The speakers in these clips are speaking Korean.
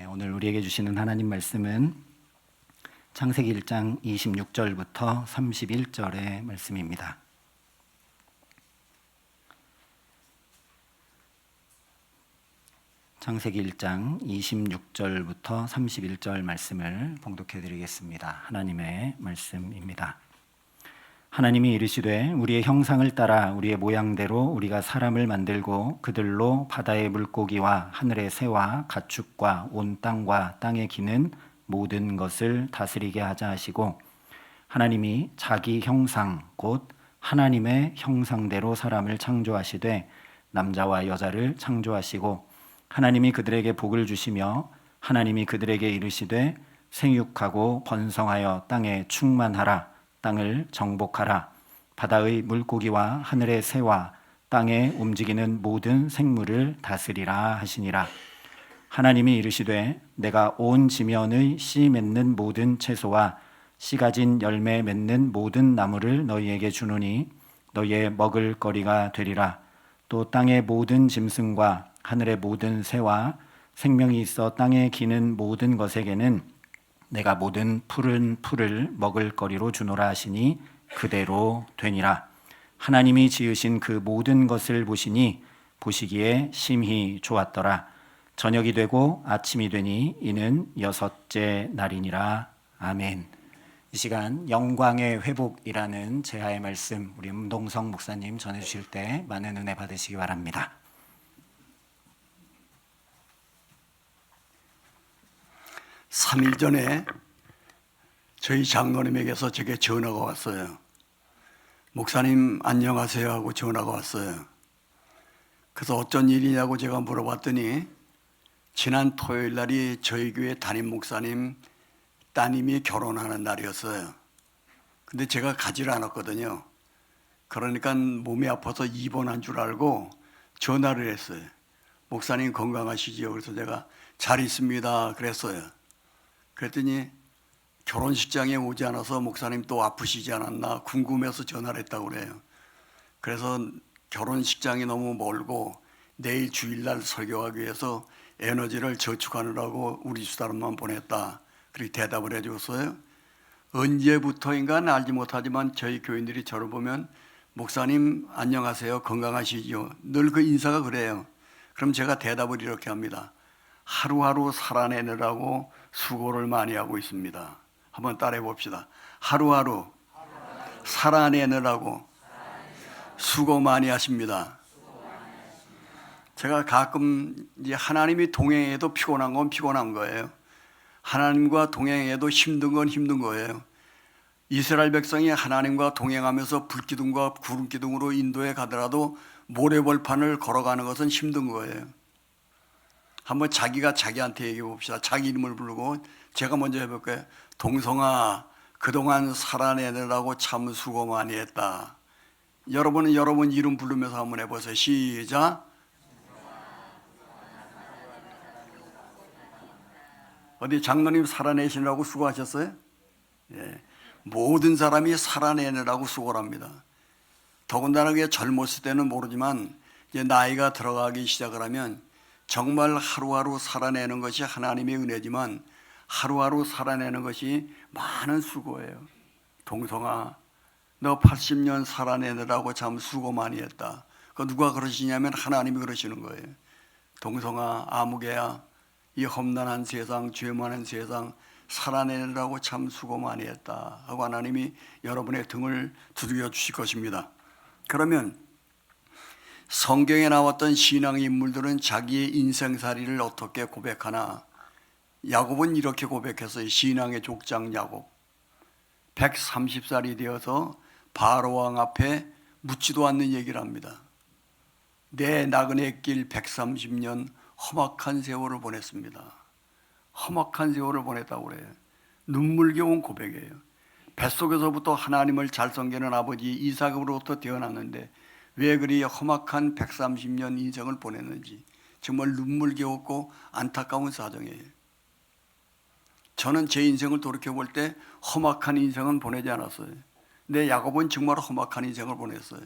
오늘 우리에게 주시는 하나님 말씀은 창세기 1장 26절부터 31절의 말씀입니다. 창세기 1장 26절부터 31절 말씀을 봉독해 드리겠습니다. 하나님의 말씀입니다. 하나님이 이르시되 우리의 형상을 따라 우리의 모양대로 우리가 사람을 만들고 그들로 바다의 물고기와 하늘의 새와 가축과 온 땅과 땅에 기는 모든 것을 다스리게 하자 하시고, 하나님이 자기 형상 곧 하나님의 형상대로 사람을 창조하시되 남자와 여자를 창조하시고, 하나님이 그들에게 복을 주시며 하나님이 그들에게 이르시되 생육하고 번성하여 땅에 충만하라. 땅을 정복하라. 바다의 물고기와 하늘의 새와 땅에 움직이는 모든 생물을 다스리라 하시니라. 하나님이 이르시되 내가 온 지면의 씨 맺는 모든 채소와 씨 가진 열매 맺는 모든 나무를 너희에게 주노니 너희의 먹을 거리가 되리라. 또 땅의 모든 짐승과 하늘의 모든 새와 생명이 있어 땅에 기는 모든 것에게는 내가 모든 푸른 풀을 먹을 거리로 주노라 하시니 그대로 되니라. 하나님이 지으신 그 모든 것을 보시니 보시기에 심히 좋았더라. 저녁이 되고 아침이 되니 이는 여섯째 날이니라. 아멘. 이 시간 영광의 회복이라는 제하의 말씀 우리 음동성 목사님 전해주실 때 많은 은혜 받으시기 바랍니다. 3일 전에 저희 장로님에게서 제게 전화가 왔어요. 목사님 안녕하세요 하고 전화가 왔어요. 그래서 어쩐 일이냐고 제가 물어봤더니 지난 토요일 날이 저희 교회 담임 목사님 따님이 결혼하는 날이었어요. 근데 제가 가지를 않았거든요. 그러니까 몸이 아파서 입원한 줄 알고 전화를 했어요. 목사님 건강하시지요? 그래서 제가 잘 있습니다 그랬어요. 그랬더니 결혼식장에 오지 않아서 목사님 또 아프시지 않았나 궁금해서 전화를 했다고 그래요. 그래서 결혼식장이 너무 멀고 내일 주일날 설교하기 위해서 에너지를 저축하느라고 우리 집사람만 보냈다. 그렇게 대답을 해줬어요. 언제부터인가는 알지 못하지만 저희 교인들이 저를 보면 목사님 안녕하세요 건강하시죠? 늘 그 인사가 그래요. 그럼 제가 대답을 이렇게 합니다. 하루하루 살아내느라고 수고를 많이 하고 있습니다. 한번 따라해 봅시다. 하루하루 살아내느라고 수고 많이 하십니다. 제가 가끔 이제 하나님이 동행해도 피곤한 건 피곤한 거예요. 하나님과 동행해도 힘든 건 힘든 거예요. 이스라엘 백성이 하나님과 동행하면서 불기둥과 구름기둥으로 인도에 가더라도 모래벌판을 걸어가는 것은 힘든 거예요. 한번 자기가 자기한테 얘기해 봅시다. 자기 이름을 부르고 제가 먼저 해볼게요. 동성아, 그동안 살아내느라고 참 수고 많이 했다. 여러분은 여러분 이름 부르면서 한번 해보세요. 시작. 어디 장로님 살아내시느라고 수고하셨어요? 예. 모든 사람이 살아내느라고 수고를 합니다. 더군다나 그게 젊었을 때는 모르지만 이제 나이가 들어가기 시작을 하면 정말 하루하루 살아내는 것이 하나님의 은혜지만 하루하루 살아내는 것이 많은 수고예요. 동성아, 너 80년 살아내느라고 참 수고 많이 했다. 그 누가 그러시냐면 하나님이 그러시는 거예요. 동성아, 아무개야, 이 험난한 세상, 죄 많은 세상 살아내느라고 참 수고 많이 했다 하고 하나님이 여러분의 등을 두드려 주실 것입니다. 그러면 성경에 나왔던 신앙의 인물들은 자기의 인생살이를 어떻게 고백하나? 야곱은 이렇게 고백했어요. 신앙의 족장 야곱. 130살이 되어서 바로왕 앞에 묻지도 않는 얘기를 합니다. 내 나그네 길 130년 험악한 세월을 보냈습니다. 험악한 세월을 보냈다고 그래요. 눈물겨운 고백이에요. 뱃속에서부터 하나님을 잘 섬기는 아버지 이삭으로부터 태어났는데 왜 그리 험악한 130년 인생을 보냈는지 정말 눈물겨웠고 안타까운 사정이에요. 저는 제 인생을 돌이켜볼 때 험악한 인생은 보내지 않았어요. 근데 야곱은 정말 험악한 인생을 보냈어요.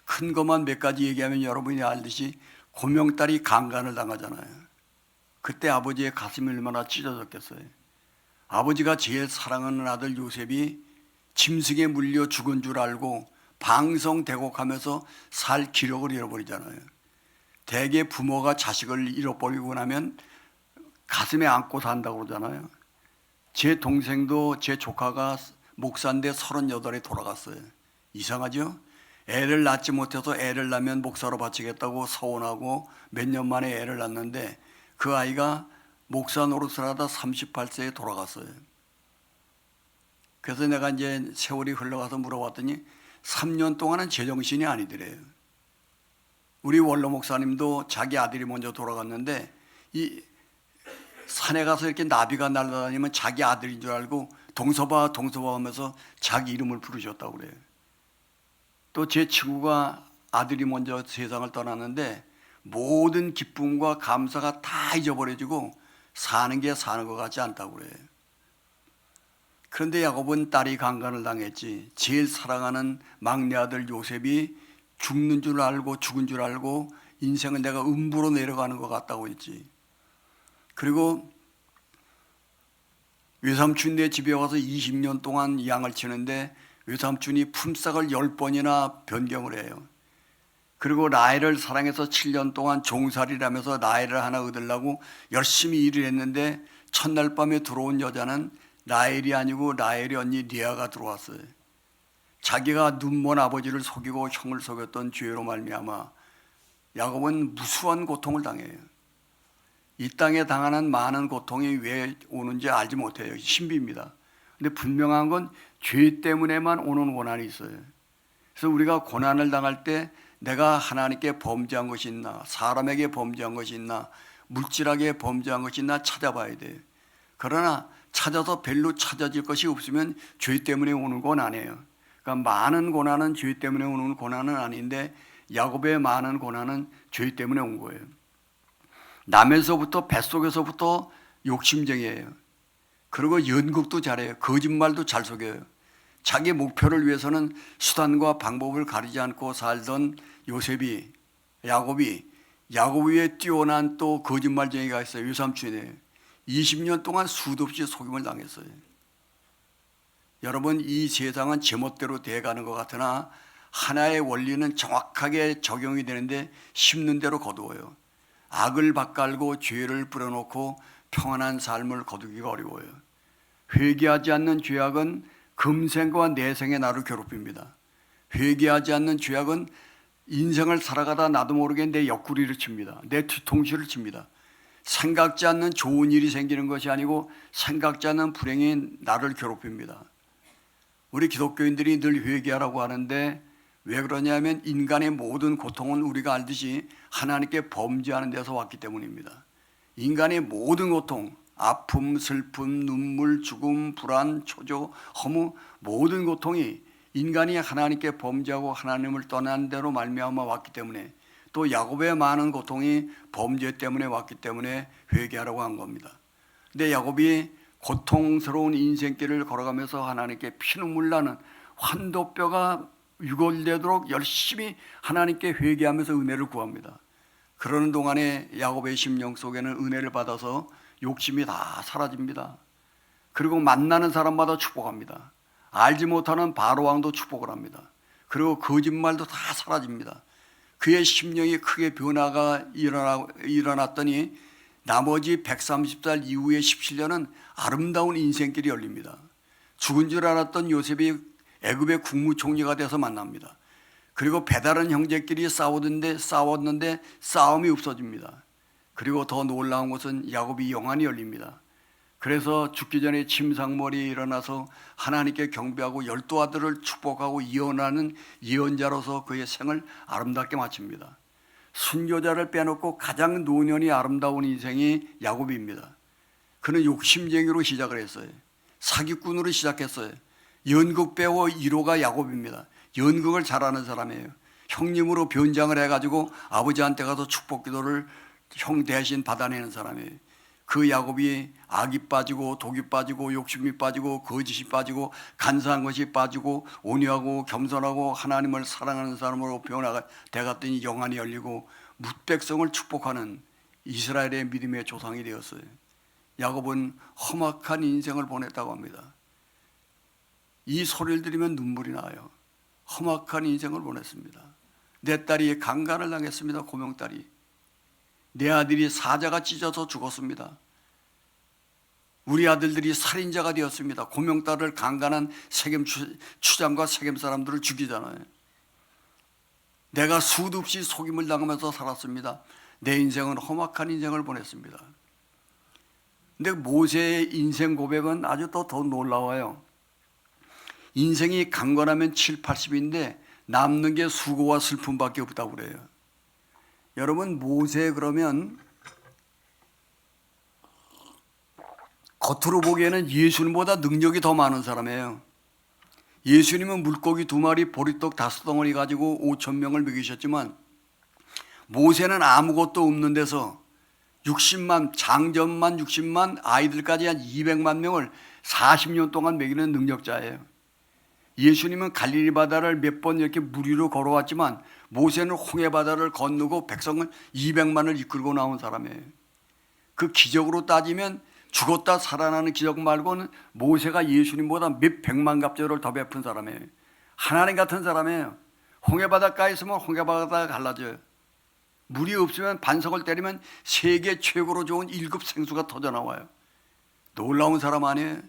큰 것만 몇 가지 얘기하면 여러분이 알듯이 고명딸이 강간을 당하잖아요. 그때 아버지의 가슴이 얼마나 찢어졌겠어요. 아버지가 제일 사랑하는 아들 요셉이 짐승에 물려 죽은 줄 알고 방성대곡하면서 살 기력을 잃어버리잖아요. 대개 부모가 자식을 잃어버리고 나면 가슴에 안고 산다고 그러잖아요. 제 동생도 제 조카가 목사인데 38에 돌아갔어요. 이상하죠? 애를 낳지 못해서 애를 낳으면 목사로 바치겠다고 서원하고 몇 년 만에 애를 낳는데 그 아이가 목사 노릇을 하다 38세에 돌아갔어요. 그래서 내가 이제 세월이 흘러가서 물어봤더니 3년 동안은 제정신이 아니더래요. 우리 원로 목사님도 자기 아들이 먼저 돌아갔는데 이 산에 가서 이렇게 나비가 날아다니면 자기 아들인 줄 알고 동서봐 동서봐 하면서 자기 이름을 부르셨다고 그래요. 또 제 친구가 아들이 먼저 세상을 떠났는데 모든 기쁨과 감사가 다 잊어버려지고 사는 게 사는 것 같지 않다고 그래요. 그런데 야곱은 딸이 강간을 당했지. 제일 사랑하는 막내 아들 요셉이 죽는 줄 알고 죽은 줄 알고 인생은 내가 음부로 내려가는 것 같다고 했지. 그리고 외삼촌네 집에 와서 20년 동안 양을 치는데 외삼촌이 품삯을 10번이나 변경을 해요. 그리고 라헬을 사랑해서 7년 동안 종살이를 하면서 라헬을 하나 얻으려고 열심히 일을 했는데 첫날 밤에 들어온 여자는 라헬이 아니고 라헬의 언니 리아가 들어왔어요. 자기가 눈먼 아버지를 속이고 형을 속였던 죄로 말미암아 야곱은 무수한 고통을 당해요. 이 땅에 당하는 많은 고통이 왜 오는지 알지 못해요. 신비입니다. 근데 분명한 건 죄 때문에만 오는 고난이 있어요. 그래서 우리가 고난을 당할 때 내가 하나님께 범죄한 것이 있나, 사람에게 범죄한 것이 있나, 물질하게 범죄한 것이 있나 찾아봐야 돼요. 그러나 찾아서 별로 찾아질 것이 없으면 죄 때문에 오는 건 아니에요. 그러니까 많은 고난은 죄 때문에 오는 고난은 아닌데 야곱의 많은 고난은 죄 때문에 온 거예요. 남에서부터 뱃속에서부터 욕심쟁이에요. 그리고 연극도 잘해요. 거짓말도 잘 속여요. 자기 목표를 위해서는 수단과 방법을 가리지 않고 살던 야곱이 위에 뛰어난 또 거짓말쟁이가 있어요. 외삼촌이에요. 20년 동안 수도 없이 속임을 당했어요. 여러분, 이 세상은 제멋대로 돼가는 것 같으나 하나의 원리는 정확하게 적용이 되는데 심는 대로 거두어요. 악을 밭갈고 죄를 뿌려놓고 평안한 삶을 거두기가 어려워요. 회개하지 않는 죄악은 금생과 내생의 나를 괴롭힙니다. 회개하지 않는 죄악은 인생을 살아가다 나도 모르게 내 옆구리를 칩니다. 내 뒤통수를 칩니다. 생각지 않는 좋은 일이 생기는 것이 아니고 생각지 않는 불행이 나를 괴롭힙니다. 우리 기독교인들이 늘 회개하라고 하는데 왜 그러냐면 인간의 모든 고통은 우리가 알듯이 하나님께 범죄하는 데서 왔기 때문입니다. 인간의 모든 고통, 아픔, 슬픔, 눈물, 죽음, 불안, 초조, 허무 모든 고통이 인간이 하나님께 범죄하고 하나님을 떠난 대로 말미암아 왔기 때문에 또 야곱의 많은 고통이 범죄 때문에 왔기 때문에 회개하라고 한 겁니다. 근데 야곱이 고통스러운 인생길을 걸어가면서 하나님께 피눈물 나는 환도뼈가 유골되도록 열심히 하나님께 회개하면서 은혜를 구합니다. 그러는 동안에 야곱의 심령 속에는 은혜를 받아서 욕심이 다 사라집니다. 그리고 만나는 사람마다 축복합니다. 알지 못하는 바로왕도 축복을 합니다. 그리고 거짓말도 다 사라집니다. 그의 심령이 크게 변화가 일어났더니 나머지 130살 이후의 17년은 아름다운 인생길이 열립니다. 죽은 줄 알았던 요셉이 애굽의 국무총리가 돼서 만납니다. 그리고 배다른 형제끼리 싸웠는데 싸움이 없어집니다. 그리고 더 놀라운 것은 야곱이 영안이 열립니다. 그래서 죽기 전에 침상머리에 일어나서 하나님께 경배하고 12아들을 축복하고 예언하는 예언자로서 그의 생을 아름답게 마칩니다. 순교자를 빼놓고 가장 노년이 아름다운 인생이 야곱입니다. 그는 욕심쟁이로 시작을 했어요. 사기꾼으로 시작했어요. 연극 배우 1호가 야곱입니다. 연극을 잘하는 사람이에요. 형님으로 변장을 해가지고 아버지한테 가서 축복 기도를 형 대신 받아내는 사람이에요. 그 야곱이 악이 빠지고 독이 빠지고 욕심이 빠지고 거짓이 빠지고 간사한 것이 빠지고 온유하고 겸손하고 하나님을 사랑하는 사람으로 변화가 돼갔더니 영안이 열리고 뭇백성을 축복하는 이스라엘의 믿음의 조상이 되었어요. 야곱은 험악한 인생을 보냈다고 합니다. 이 소리를 들으면 눈물이 나요. 험악한 인생을 보냈습니다. 내 딸이 강간을 당했습니다. 고명딸이. 내 아들이 사자가 찢어서 죽었습니다. 우리 아들들이 살인자가 되었습니다. 고명딸을 강간한 세겜 추장과 세겜 사람들을 죽이잖아요. 내가 수도 없이 속임을 당하면서 살았습니다. 내 인생은 험악한 인생을 보냈습니다. 근데 모세의 인생 고백은 아주 더 놀라워요. 인생이 강건하면 7, 80인데 남는 게 수고와 슬픔밖에 없다고 그래요. 여러분, 모세 그러면 겉으로 보기에는 예수님보다 능력이 더 많은 사람이에요. 예수님은 물고기 2마리, 보리떡 5덩어리 가지고 5,000명을 먹이셨지만 모세는 아무것도 없는 데서 60만, 장전만 60만, 아이들까지 한 200만 명을 40년 동안 먹이는 능력자예요. 예수님은 갈릴리 바다를 몇 번 이렇게 물 위로 걸어왔지만 모세는 홍해 바다를 건너고 백성을 200만을 이끌고 나온 사람이에요. 그 기적으로 따지면 죽었다 살아나는 기적 말고는 모세가 예수님보다 몇 백만 갑절을 더 베푼 사람이에요. 하나님 같은 사람이에요. 홍해 바닷가에 있으면 홍해 바다가 갈라져요. 물이 없으면 반석을 때리면 세계 최고로 좋은 1급 생수가 터져 나와요. 놀라운 사람 아니에요?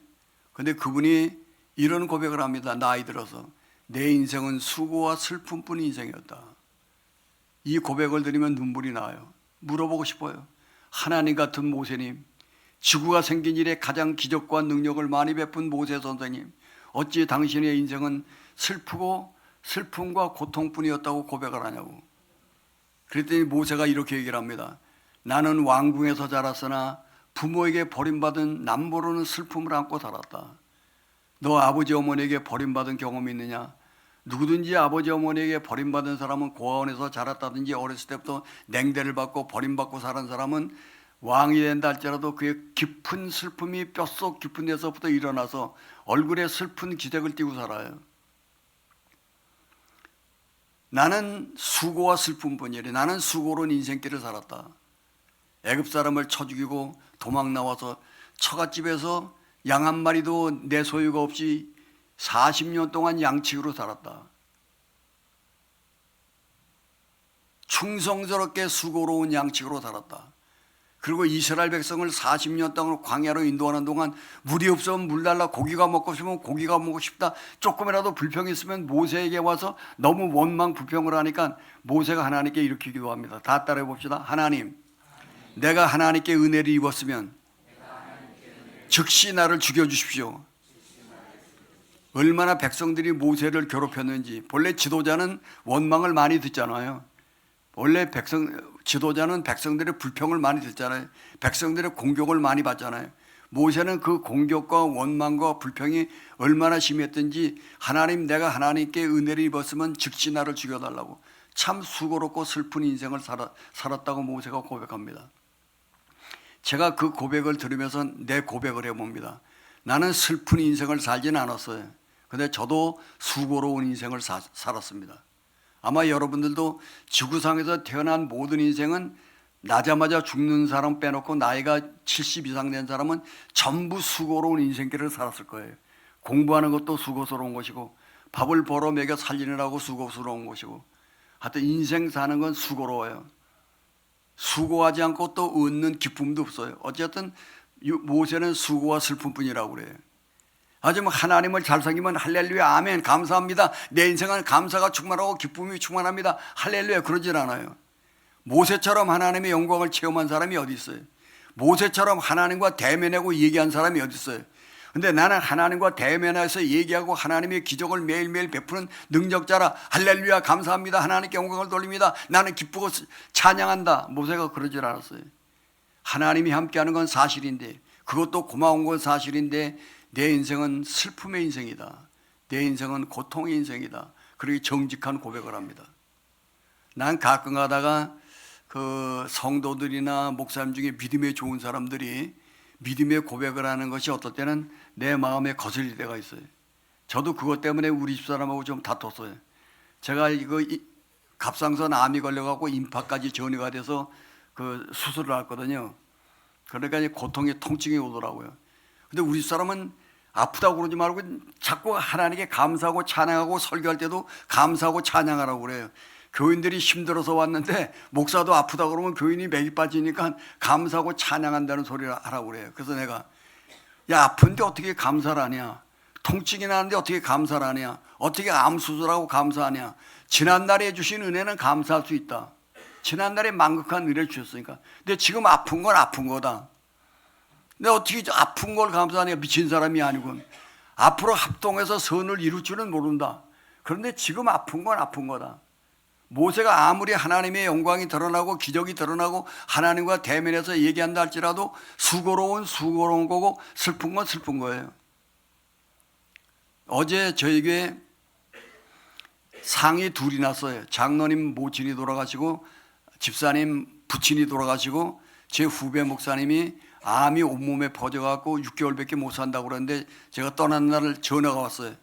근데 그분이 이런 고백을 합니다. 나이 들어서 내 인생은 수고와 슬픔뿐 인생이었다. 이 고백을 들으면 눈물이 나요. 물어보고 싶어요. 하나님 같은 모세님, 지구가 생긴 이래 가장 기적과 능력을 많이 베푼 모세 선생님, 어찌 당신의 인생은 슬프고 슬픔과 고통뿐이었다고 고백을 하냐고. 그랬더니 모세가 이렇게 얘기를 합니다. 나는 왕궁에서 자랐으나 부모에게 버림받은 남모르는 슬픔을 안고 살았다. 너 아버지 어머니에게 버림받은 경험이 있느냐? 누구든지 아버지 어머니에게 버림받은 사람은 고아원에서 자랐다든지 어렸을 때부터 냉대를 받고 버림받고 자란 사람은 왕이 된다 할지라도 그의 깊은 슬픔이 뼛속 깊은 데서부터 일어나서 얼굴에 슬픈 기색을 띠고 살아요. 나는 수고와 슬픔뿐이래. 나는 수고로운 인생길을 살았다. 애굽 사람을 쳐 죽이고 도망 나와서 처갓집에서 양 한 마리도 내 소유가 없이 40년 동안 양치기로 살았다. 충성스럽게 수고로운 양치기로 살았다. 그리고 이스라엘 백성을 40년 동안 광야로 인도하는 동안 물이 없으면 물 달라, 고기가 먹고 싶으면 고기가 먹고 싶다. 조금이라도 불평이 있으면 모세에게 와서 너무 원망 불평을 하니까 모세가 하나님께 이렇게 기도합니다. 다 따라해 봅시다. 하나님, 내가 하나님께 은혜를 입었으면 즉시 나를 죽여주십시오. 얼마나 백성들이 모세를 괴롭혔는지. 본래 지도자는 원망을 많이 듣잖아요. 원래 지도자는 백성들의 불평을 많이 듣잖아요. 백성들의 공격을 많이 받잖아요. 모세는 그 공격과 원망과 불평이 얼마나 심했든지 하나님, 내가 하나님께 은혜를 입었으면 즉시 나를 죽여달라고 참 수고롭고 슬픈 인생을 살았다고 모세가 고백합니다. 제가 그 고백을 들으면서 내 고백을 해봅니다. 나는 슬픈 인생을 살지는 않았어요. 근데 저도 수고로운 인생을 살았습니다. 아마 여러분들도 지구상에서 태어난 모든 인생은 나자마자 죽는 사람 빼놓고 나이가 70 이상 된 사람은 전부 수고로운 인생길을 살았을 거예요. 공부하는 것도 수고스러운 것이고 밥을 벌어 먹여 살리느라고 수고스러운 것이고 하여튼 인생 사는 건 수고로워요. 수고하지 않고 또 얻는 기쁨도 없어요. 어쨌든 모세는 수고와 슬픔뿐이라고 그래요. 하지만 하나님을 잘 섬기면 할렐루야, 아멘, 감사합니다. 내 인생은 감사가 충만하고 기쁨이 충만합니다. 할렐루야, 그러질 않아요. 모세처럼 하나님의 영광을 체험한 사람이 어디 있어요? 모세처럼 하나님과 대면하고 얘기한 사람이 어디 있어요? 근데 나는 하나님과 대면해서 얘기하고 하나님의 기적을 매일매일 베푸는 능력자라, 할렐루야, 감사합니다, 하나님께 영광을 돌립니다, 나는 기쁘고 찬양한다. 모세가 그러질 않았어요. 하나님이 함께하는 건 사실인데, 그것도 고마운 건 사실인데 내 인생은 슬픔의 인생이다. 내 인생은 고통의 인생이다. 그렇게 정직한 고백을 합니다. 난 가끔 가다가 그 성도들이나 목사님 중에 믿음에 좋은 사람들이 믿음의 고백을 하는 것이 어떨 때는 내 마음에 거슬릴 때가 있어요. 저도 그것 때문에 우리 집사람하고 좀 다퉜어요. 제가 이거 갑상선 암이 걸려갖고 임파까지 전이가 돼서 그 수술을 했거든요. 그러니까 이제 고통이 통증이 오더라고요. 근데 우리 사람은 아프다고 그러지 말고 자꾸 하나님께 감사하고 찬양하고 설교할 때도 감사하고 찬양하라고 그래요. 교인들이 힘들어서 왔는데 목사도 아프다 그러면 교인이 맥이 빠지니까 감사하고 찬양한다는 소리를 하라고 그래요. 그래서 내가 야, 아픈데 어떻게 감사를 하냐? 통증이 나는데 어떻게 감사를 하냐? 어떻게 암 수술하고 감사하냐? 지난날에 주신 은혜는 감사할 수 있다. 지난날에 만극한 은혜를 주셨으니까. 근데 지금 아픈 건 아픈 거다. 근데 어떻게 아픈 걸 감사하냐? 미친 사람이 아니고 앞으로 합동해서 선을 이룰 줄은 모른다. 그런데 지금 아픈 건 아픈 거다. 모세가 아무리 하나님의 영광이 드러나고 기적이 드러나고 하나님과 대면해서 얘기한다 할지라도 수고로운 거고 슬픈 건 슬픈 거예요. 어제 저희 교회 상이 둘이 났어요. 장로님 모친이 돌아가시고 집사님 부친이 돌아가시고 제 후배 목사님이 암이 온몸에 퍼져갖고 6개월밖에 못 산다고 그러는데 제가 떠난 날 전화가 왔어요.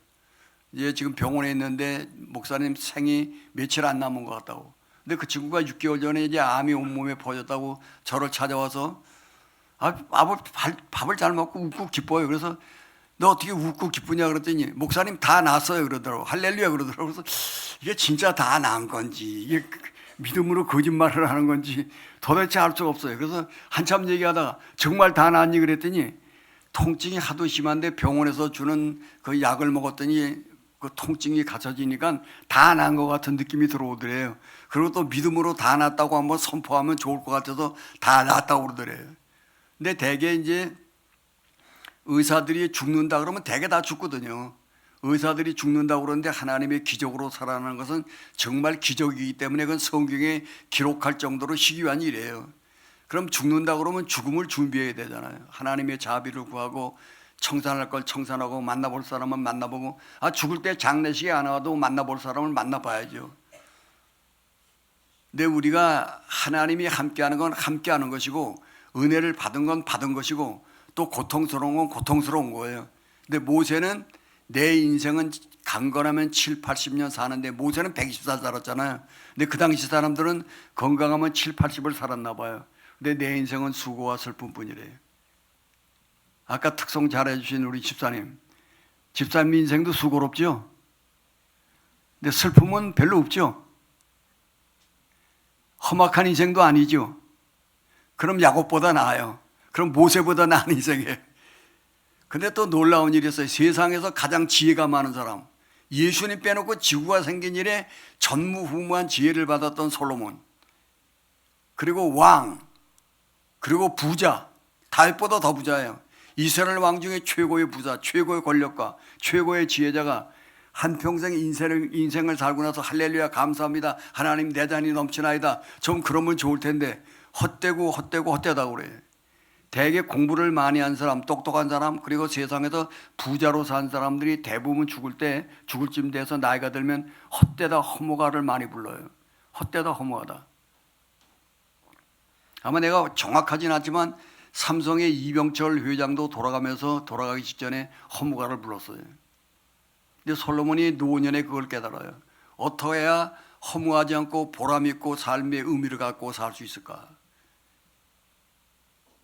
이제 지금 병원에 있는데 목사님 생이 며칠 안 남은 것 같다고. 근데 그 친구가 6개월 전에 이제 암이 온몸에 퍼졌다고 저를 찾아와서 밥을 잘 먹고 웃고 기뻐요. 그래서 너 어떻게 웃고 기쁘냐 그랬더니 목사님 다 났어요 그러더라고. 할렐루야 그러더라고. 그래서 이게 진짜 다 난 건지 이게 믿음으로 거짓말을 하는 건지 도대체 알 수가 없어요. 그래서 한참 얘기하다가 정말 다 났니 그랬더니 통증이 하도 심한데 병원에서 주는 그 약을 먹었더니 그 통증이 갖춰지니까 다 난 것 같은 느낌이 들어오더래요. 그리고 또 믿음으로 다 났다고 한번 선포하면 좋을 것 같아서 다 났다고 그러더래요. 근데 대개 이제 의사들이 죽는다 그러면 대개 다 죽거든요. 의사들이 죽는다고 그러는데 하나님의 기적으로 살아나는 것은 정말 기적이기 때문에 그건 성경에 기록할 정도로 희귀한 일이에요. 그럼 죽는다고 그러면 죽음을 준비해야 되잖아요. 하나님의 자비를 구하고 청산할 걸 청산하고 만나볼 사람은 만나보고 죽을 때 장례식에 안 와도 만나볼 사람을 만나봐야죠. 근데 우리가 하나님이 함께하는 건 함께하는 것이고 은혜를 받은 건 받은 것이고 또 고통스러운 건 고통스러운 거예요. 근데 모세는 내 인생은 강건하면 7, 80년 사는데 모세는 120살 살았잖아요. 근데 그 당시 사람들은 건강하면 7, 80을 살았나 봐요. 근데 내 인생은 수고와 슬픔뿐이래요. 아까 특송 잘해주신 우리 집사님 인생도 수고롭죠? 근데 슬픔은 별로 없죠? 험악한 인생도 아니죠? 그럼 야곱보다 나아요. 그럼 모세보다 나은 인생이에요. 근데 또 놀라운 일이 있어요. 세상에서 가장 지혜가 많은 사람, 예수님 빼놓고 지구가 생긴 일에 전무후무한 지혜를 받았던 솔로몬, 그리고 왕, 그리고 부자, 다윗보다 더 부자예요. 이스라엘 왕 중에 최고의 부자, 최고의 권력가, 최고의 지혜자가 한평생 인생을 살고 나서 할렐루야 감사합니다. 하나님 내 잔이 넘치나이다. 좀 그러면 좋을 텐데 헛되다고 그래요. 대개 공부를 많이 한 사람, 똑똑한 사람, 그리고 세상에서 부자로 산 사람들이 대부분 죽을 쯤 돼서 나이가 들면 헛되다 허무가를 많이 불러요. 헛되다 허무하다. 아마 내가 정확하진 않지만 삼성의 이병철 회장도 돌아가기 직전에 허무가를 불렀어요. 근데 솔로몬이 노년에 그걸 깨달아요. 어떻게 해야 허무하지 않고 보람 있고 삶의 의미를 갖고 살 수 있을까?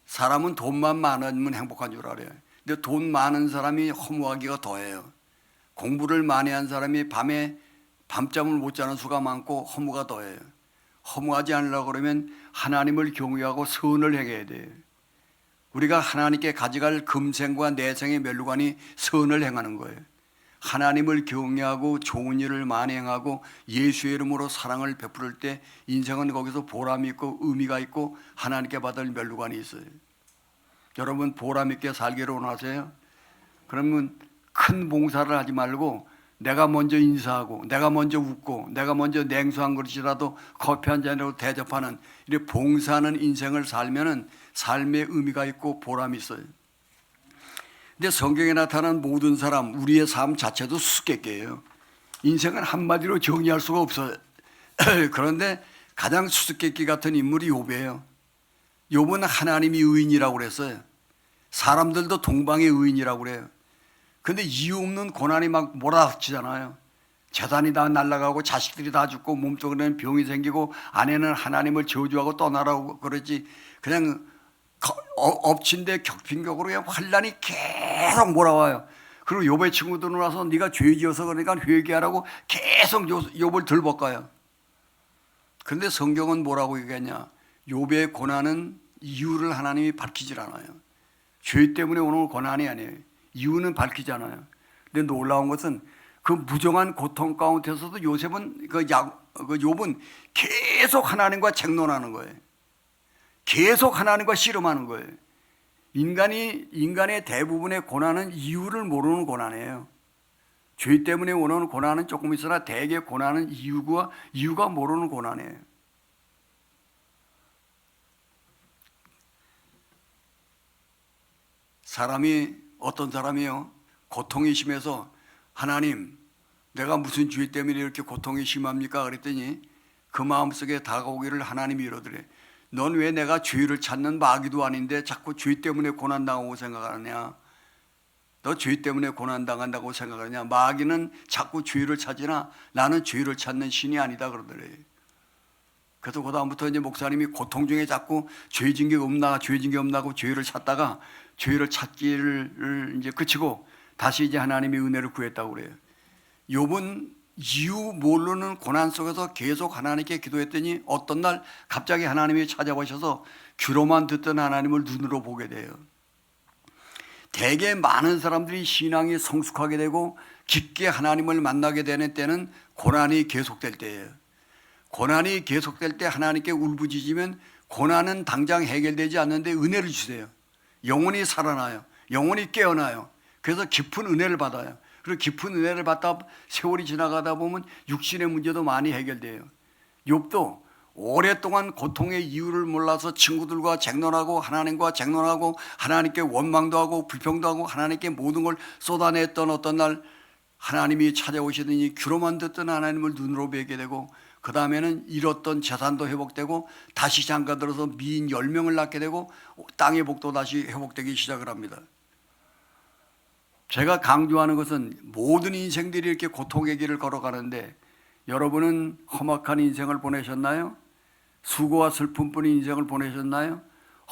사람은 돈만 많으면 행복한 줄 알아요. 근데 돈 많은 사람이 허무하기가 더해요. 공부를 많이 한 사람이 밤잠을 못 자는 수가 많고 허무가 더해요. 허무하지 않으려고 그러면 하나님을 경외하고 선을 행해야 돼요. 우리가 하나님께 가져갈 금생과 내생의 멸류관이 선을 행하는 거예요. 하나님을 경외하고 좋은 일을 많이 행하고 예수의 이름으로 사랑을 베풀을 때 인생은 거기서 보람이 있고 의미가 있고 하나님께 받을 멸류관이 있어요. 여러분 보람 있게 살기를 원하세요? 그러면 큰 봉사를 하지 말고 내가 먼저 인사하고 내가 먼저 웃고 내가 먼저 냉수 한 그릇이라도 커피 한 잔으로 대접하는 이렇게 봉사하는 인생을 살면은 삶의 의미가 있고 보람이 있어요. 근데 성경에 나타난 모든 사람, 우리의 삶 자체도 수수께끼예요. 인생은 한마디로 정의할 수가 없어요. 그런데 가장 수수께끼 같은 인물이 욥이에요. 욥은 하나님이 의인이라고 그랬어요. 사람들도 동방의 의인이라고 그래요. 근데 이유 없는 고난이 막 몰아치잖아요. 재산이 다 날아가고 자식들이 다 죽고 몸속에는 병이 생기고 아내는 하나님을 저주하고 떠나라고 그러지, 그냥 엎친 데 격핑격으로 그냥 환란이 계속 몰아와요. 그리고 욥의 친구들은 와서 네가 죄 지어서 그러니까 회개하라고 계속 욥을 들볶아요. 그런데 성경은 뭐라고 얘기하냐? 욥의 고난은 이유를 하나님이 밝히질 않아요. 죄 때문에 오는 고난이 아니에요. 이유는 밝히지 않아요. 근데 놀라운 것은 그 무정한 고통 가운데서도 욥은 계속 하나님과 쟁론하는 거예요. 계속 하나님과 씨름하는 거예요. 인간의 대부분의 고난은 이유를 모르는 고난이에요. 죄 때문에 오는 고난은 조금 있으나 대개 고난은 이유가 모르는 고난이에요. 어떤 사람이요, 고통이 심해서 하나님, 내가 무슨 죄 때문에 이렇게 고통이 심합니까? 그랬더니 그 마음속에 다가오기를 하나님이 이러더래. 넌 왜 내가 죄를 찾는 마귀도 아닌데 자꾸 죄 때문에 고난당하고 생각하느냐? 너 죄 때문에 고난당한다고 생각하느냐? 마귀는 자꾸 죄를 찾으나 나는 죄를 찾는 신이 아니다 그러더래. 그래서 그 다음부터 이제 목사님이 고통 중에 자꾸 죄진 게 없나 하고 죄를 찾다가 죄를 찾기를 이제 그치고 다시 이제 하나님의 은혜를 구했다고 그래요. 욥은 이유 모르는 고난 속에서 계속 하나님께 기도했더니 어떤 날 갑자기 하나님이 찾아오셔서 귀로만 듣던 하나님을 눈으로 보게 돼요. 대개 많은 사람들이 신앙이 성숙하게 되고 깊게 하나님을 만나게 되는 때는 고난이 계속될 때예요. 고난이 계속될 때 하나님께 울부짖으면 고난은 당장 해결되지 않는데 은혜를 주세요. 영혼이 살아나요. 영혼이 깨어나요. 그래서 깊은 은혜를 받아요. 그리고 깊은 은혜를 받다 세월이 지나가다 보면 육신의 문제도 많이 해결돼요. 욥도 오랫동안 고통의 이유를 몰라서 친구들과 쟁론하고 하나님과 쟁론하고 하나님께 원망도 하고 불평도 하고 하나님께 모든 걸 쏟아냈던 어떤 날 하나님이 찾아오시더니 귀로만 듣던 하나님을 눈으로 뵈게 되고 그 다음에는 잃었던 재산도 회복되고 다시 장가들어서 미인 10명을 낳게 되고 땅의 복도 다시 회복되기 시작을 합니다. 제가 강조하는 것은 모든 인생들이 이렇게 고통의 길을 걸어가는데 여러분은 험악한 인생을 보내셨나요? 수고와 슬픔뿐인 인생을 보내셨나요?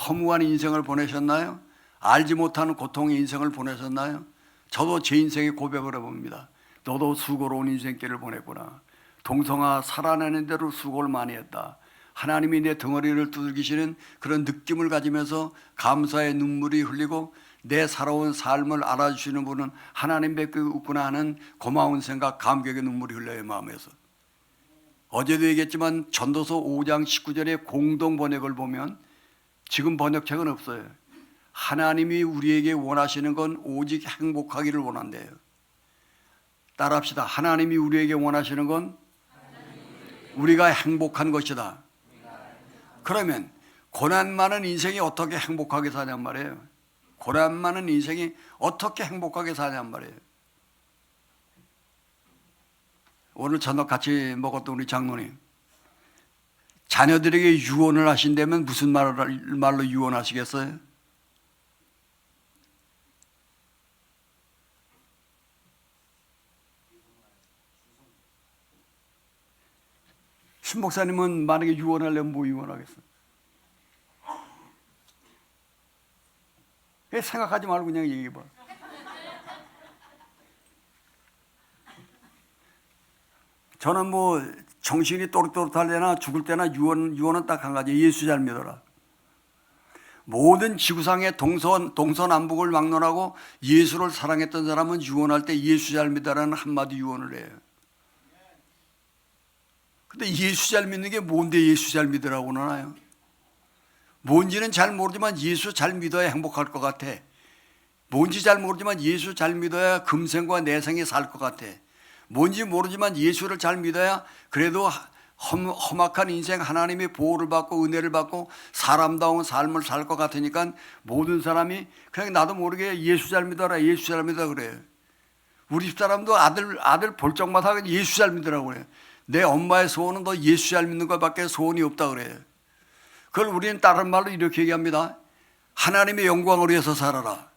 허무한 인생을 보내셨나요? 알지 못하는 고통의 인생을 보내셨나요? 저도 제 인생의 고백을 해봅니다. 너도 수고로운 인생길을 보냈구나. 동성아, 살아내는 대로 수고를 많이 했다. 하나님이 내 덩어리를 두들기시는 그런 느낌을 가지면서 감사의 눈물이 흘리고 내 살아온 삶을 알아주시는 분은 하나님밖에 없구나 하는 고마운 생각, 감격의 눈물이 흘려요, 마음에서. 어제도 얘기했지만 전도서 5장 19절의 공동 번역을 보면 지금 번역책은 없어요. 하나님이 우리에게 원하시는 건 오직 행복하기를 원한대요. 따라합시다. 하나님이 우리에게 원하시는 건 우리가 행복한 것이다. 그러면 고난 많은 인생이 어떻게 행복하게 사냔 말이에요. 고난 많은 인생이 어떻게 행복하게 사냔 말이에요. 오늘 저녁 같이 먹었던 우리 장로님, 자녀들에게 유언을 하신다면 무슨 말로 유언하시겠어요? 신 목사님은 만약에 유언하려면 뭐 유언하겠어요? 생각하지 말고 그냥 얘기해봐. 저는 뭐 정신이 또렷또렷할 때나 죽을 때나 유언은 딱 한 가지. 예수 잘 믿어라. 모든 지구상의 동서남북을 막론하고 예수를 사랑했던 사람은 유언할 때 예수 잘 믿어라는 한마디 유언을 해요. 근데 예수 잘 믿는 게 뭔데 예수 잘 믿으라고 하나요? 뭔지는 잘 모르지만 예수 잘 믿어야 행복할 것 같아. 뭔지 잘 모르지만 예수 잘 믿어야 금생과 내생이 살 것 같아. 뭔지 모르지만 예수를 잘 믿어야 그래도 험악한 인생 하나님의 보호를 받고 은혜를 받고 사람다운 삶을 살 것 같으니까 모든 사람이 그냥 나도 모르게 예수 잘 믿어라, 예수 잘 믿어 그래요. 우리 집사람도 아들 볼 적마다 예수 잘 믿으라고 그래요. 내 엄마의 소원은 너 예수 잘 믿는 것밖에 소원이 없다 그래요. 그걸 우리는 다른 말로 이렇게 얘기합니다. 하나님의 영광을 위해서 살아라.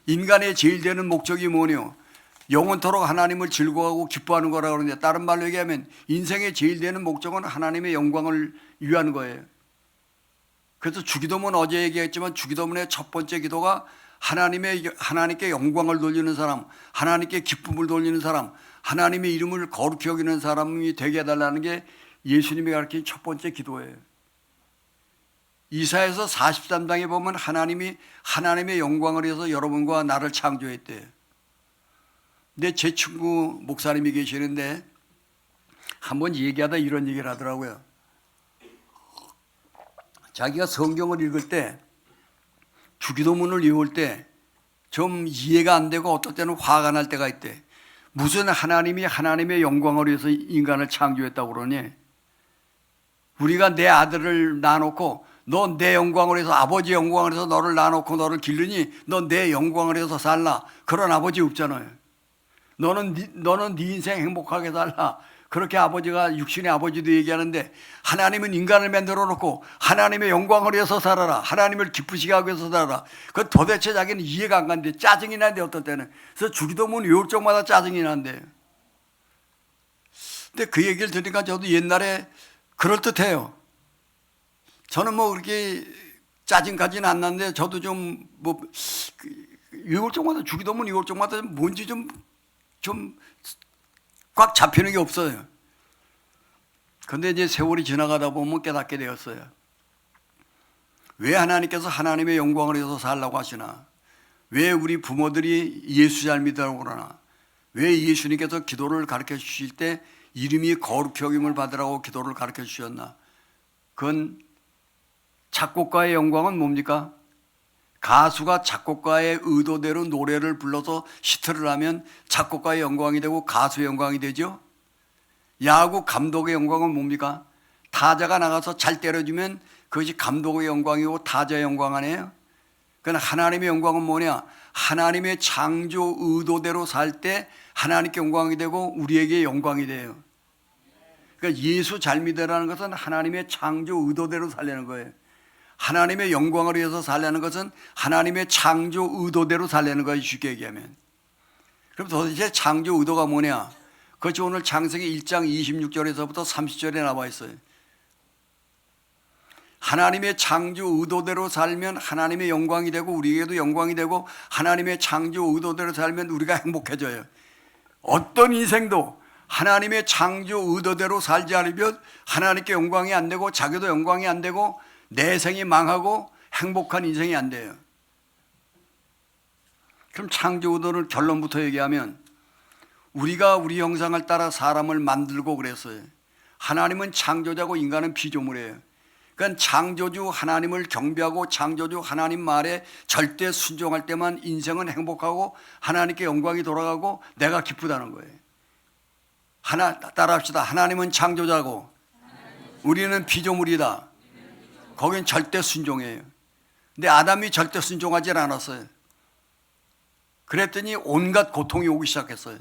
인간의 제일 되는 목적이 뭐냐? 영원토록 하나님을 즐거워하고 기뻐하는 거라 그러는데, 다른 말로 얘기하면 인생의 제일 되는 목적은 하나님의 영광을 위한 거예요. 그래서 주기도문 어제 얘기했지만 주기도문의 첫 번째 기도가 하나님께 영광을 돌리는 사람, 하나님께 기쁨을 돌리는 사람, 하나님의 이름을 거룩히 여기는 사람이 되게 해달라는 게 예수님이 가르친 첫 번째 기도예요. 이사야서 43장에 보면 하나님이 하나님의 영광을 위해서 여러분과 나를 창조했대요. 근데 제 친구 목사님이 계시는데 한번 얘기하다 이런 얘기를 하더라고요. 자기가 성경을 읽을 때, 주기도문을 외울 때 좀 이해가 안 되고 어떨 때는 화가 날 때가 있대. 무슨 하나님이 하나님의 영광을 위해서 인간을 창조했다고 그러니? 우리가 내 아들을 낳아놓고 너 내 영광을 위해서, 아버지 영광을 위해서 너를 낳아놓고 너를 기르니 너 내 영광을 위해서 살라. 그런 아버지 없잖아요. 너는 네 인생 행복하게 살라. 그렇게 아버지가, 육신의 아버지도 얘기하는데, 하나님은 인간을 만들어 놓고 하나님의 영광을 위해서 살아라, 하나님을 기쁘시게 하기 위해서 살아라. 그 도대체 자기는 이해가 안 가는데 짜증이 나는데 어떨 때는. 그래서 주기도문 외울 적마다 짜증이 나는데. 근데 그 얘기를 들으니까 저도 옛날에 그럴듯해요. 저는 뭐 그렇게 짜증까지는 안 났는데, 저도 좀 뭐 외울 적마다, 주기도문 외울 적마다 뭔지 좀 꽉 잡히는 게 없어요. 근데 이제 세월이 지나가다 보면 깨닫게 되었어요. 왜 하나님께서 하나님의 영광을 위해서 살라고 하시나? 왜 우리 부모들이 예수 잘 믿으라고 그러나? 왜 예수님께서 기도를 가르쳐 주실 때 이름이 거룩히 여김을 받으라고 기도를 가르쳐 주셨나? 그건 작곡가의 영광은 뭡니까? 가수가 작곡가의 의도대로 노래를 불러서 히트를 하면 작곡가의 영광이 되고 가수의 영광이 되죠. 야구 감독의 영광은 뭡니까? 타자가 나가서 잘 때려주면 그것이 감독의 영광이고 타자의 영광 아니에요? 그러나 하나님의 영광은 뭐냐? 하나님의 창조 의도대로 살 때 하나님께 영광이 되고 우리에게 영광이 돼요. 그러니까 예수 잘 믿으라는 것은 하나님의 창조 의도대로 살려는 거예요. 하나님의 영광을 위해서 살려는 것은 하나님의 창조 의도대로 살려는 거예요, 쉽게 얘기하면. 그럼 도대체 창조 의도가 뭐냐? 그것이 오늘 창세기 1장 26절에서부터 30절에 나와 있어요. 하나님의 창조 의도대로 살면 하나님의 영광이 되고 우리에게도 영광이 되고, 하나님의 창조 의도대로 살면 우리가 행복해져요. 어떤 인생도 하나님의 창조 의도대로 살지 않으면 하나님께 영광이 안 되고 자기도 영광이 안 되고 내 생이 망하고 행복한 인생이 안 돼요. 그럼 창조 의도를 결론부터 얘기하면, 우리가 우리 형상을 따라 사람을 만들고 그랬어요. 하나님은 창조자고 인간은 피조물이에요. 그러니까 창조주 하나님을 경배하고 창조주 하나님 말에 절대 순종할 때만 인생은 행복하고 하나님께 영광이 돌아가고 내가 기쁘다는 거예요. 따라합시다. 하나님은 창조자고 우리는 피조물이다. 거긴 절대 순종이에요. 근데 아담이 절대 순종하지 않았어요. 그랬더니 온갖 고통이 오기 시작했어요.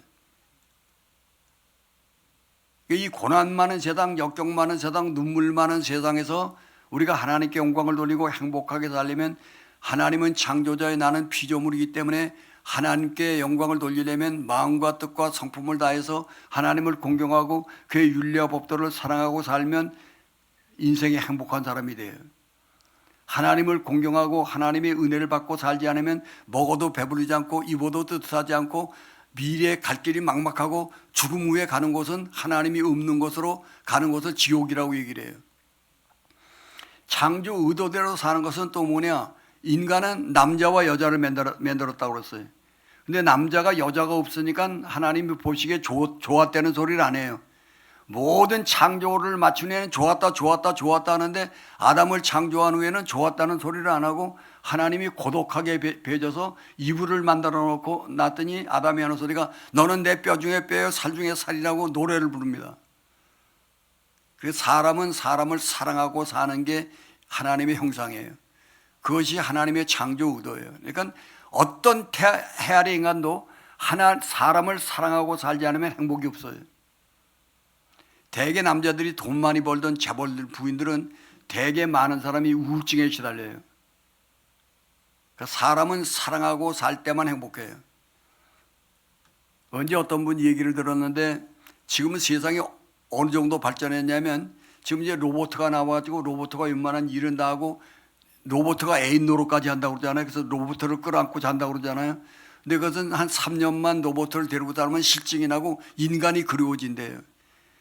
이 고난 많은 세상, 역경 많은 세상, 눈물 많은 세상에서 우리가 하나님께 영광을 돌리고 행복하게 살려면, 하나님은 창조자의 나는 피조물이기 때문에 하나님께 영광을 돌리려면 마음과 뜻과 성품을 다해서 하나님을 공경하고 그의 윤리와 법도를 사랑하고 살면 인생이 행복한 사람이 돼요. 하나님을 공경하고 하나님의 은혜를 받고 살지 않으면 먹어도 배부르지 않고 입어도 뜨뜻하지 않고 미래의 갈 길이 막막하고 죽음 후에 가는 곳은 하나님이 없는 곳으로 가는 곳을 지옥이라고 얘기를 해요. 창조 의도대로 사는 것은 또 뭐냐? 인간은 남자와 여자를 만들었다고 그랬어요. 근데 남자가 여자가 없으니까 하나님이 보시기에 좋았다는 소리를 안 해요. 모든 창조를 맞춘 애는 좋았다 하는데, 아담을 창조한 후에는 좋았다는 소리를 안 하고 하나님이 고독하게 빚어서 이불을 만들어 놓고 놨더니 아담이 하는 소리가 너는 내 뼈 중에 뼈요 살 중에 살이라고 노래를 부릅니다. 그래서 사람은 사람을 사랑하고 사는 게 하나님의 형상이에요. 그것이 하나님의 창조 의도예요. 그러니까 어떤 해아리 인간도 사람을 사랑하고 살지 않으면 행복이 없어요. 대개 남자들이 돈 많이 벌던 재벌들, 부인들은 대개 많은 사람이 우울증에 시달려요. 그러니까 사람은 사랑하고 살 때만 행복해요. 언제 어떤 분 얘기를 들었는데 지금은 세상이 어느 정도 발전했냐면 지금 이제 로봇가 나와가지고 로봇가 웬만한 일은 다 하고 로봇가 애인 노릇까지 한다고 그러잖아요. 그래서 로봇을 끌어안고 잔다고 그러잖아요. 근데 그것은 한 3년만 로봇을 데리고 살면 실증이 나고 인간이 그리워진대요.